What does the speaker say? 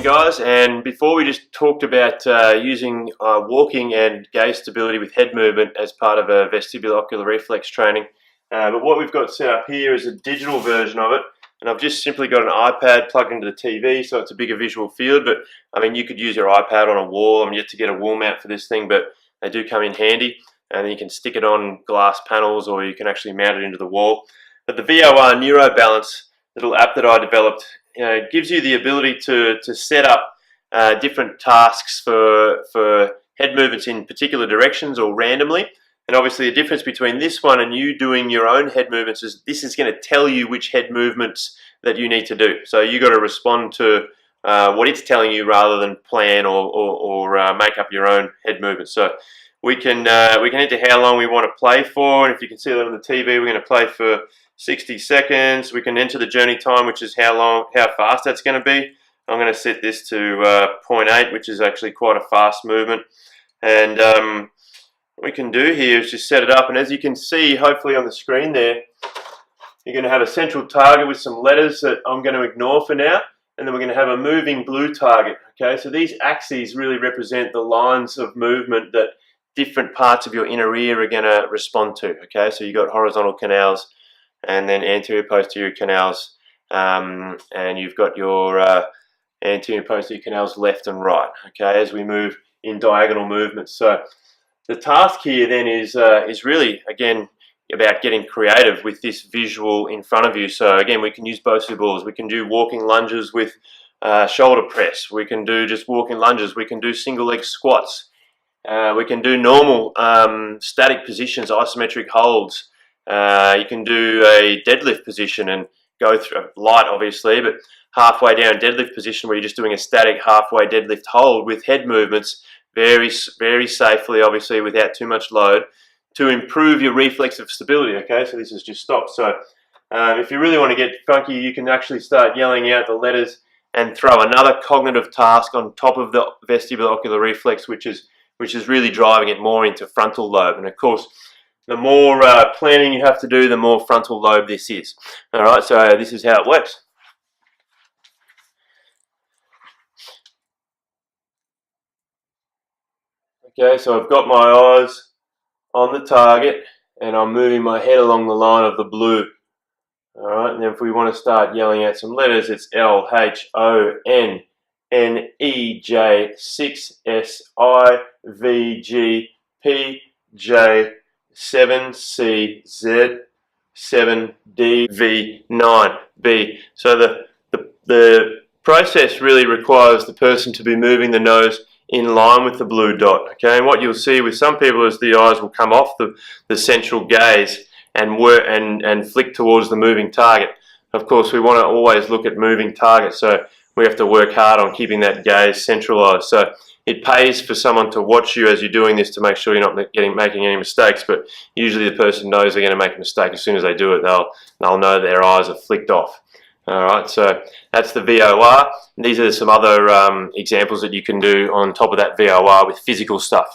guys, and before we just talked about using walking and gaze stability with head movement as part of a vestibular-ocular reflex training, but what we've got set up here is a digital version of it, and I've just simply got an iPad plugged into the TV, so it's a bigger visual field. But I mean, you could use your iPad on a wall. I'm yet to get a wall mount for this thing, but they do come in handy, and then you can stick it on glass panels, or you can actually mount it into the wall. But the VOR Neuro little app that I developed, it gives you the ability to set up different tasks for head movements in particular directions or randomly. And obviously the difference between this one and you doing your own head movements is this is going to tell you which head movements that you need to do. So you got to respond to what it's telling you rather than plan or make up your own head movements. So we can enter how long we want to play for, and if you can see that on the TV, we're going to play for 60 seconds. We can enter the journey time, which is how fast that's going to be. I'm going to set this to 0.8, which is actually quite a fast movement. And what we can do here is just set it up, and as you can see, hopefully on the screen there, you're going to have a central target with some letters that I'm going to ignore for now, and then we're going to have a moving blue target. Okay, so these axes really represent the lines of movement that different parts of your inner ear are going to respond to. Okay, so you've got horizontal canals, and then anterior posterior canals, and you've got your anterior posterior canals left and right, okay, as we move in diagonal movements. So the task here then is really, again, about getting creative with this visual in front of you. So again, we can use both balls. We can do walking lunges with shoulder press. We can do just walking lunges. We can do single leg squats. We can do normal static positions, isometric holds. You can do a deadlift position and go through light, obviously, but halfway down deadlift position where you're just doing a static halfway deadlift hold with head movements very, very safely, obviously, without too much load, to improve your reflexive stability. Okay, so this is just stopped. So if you really want to get funky, you can actually start yelling out the letters and throw another cognitive task on top of the vestibular-ocular reflex, which is really driving it more into frontal lobe. And of course, the more planning you have to do, the more frontal lobe this is. All right, so this is how it works. Okay, so I've got my eyes on the target, and I'm moving my head along the line of the blue. All right, and then if we want to start yelling out some letters, it's L, H, O, N, N, E, J, 6, S, I, V, G, P, J, 7, C, Z, 7, D, V, 9, B. So the process really requires the person to be moving the nose in line with the blue dot. Okay, and what you'll see with some people is the eyes will come off the central gaze and flick towards the moving target. Of course, we want to always look at moving targets, so we have to work hard on keeping that gaze centralized. So it pays for someone to watch you as you're doing this to make sure you're not making any mistakes, but usually the person knows they're going to make a mistake. As soon as they do it, they'll know their eyes are flicked off. All right, so that's the VOR. These are some other examples that you can do on top of that VOR with physical stuff.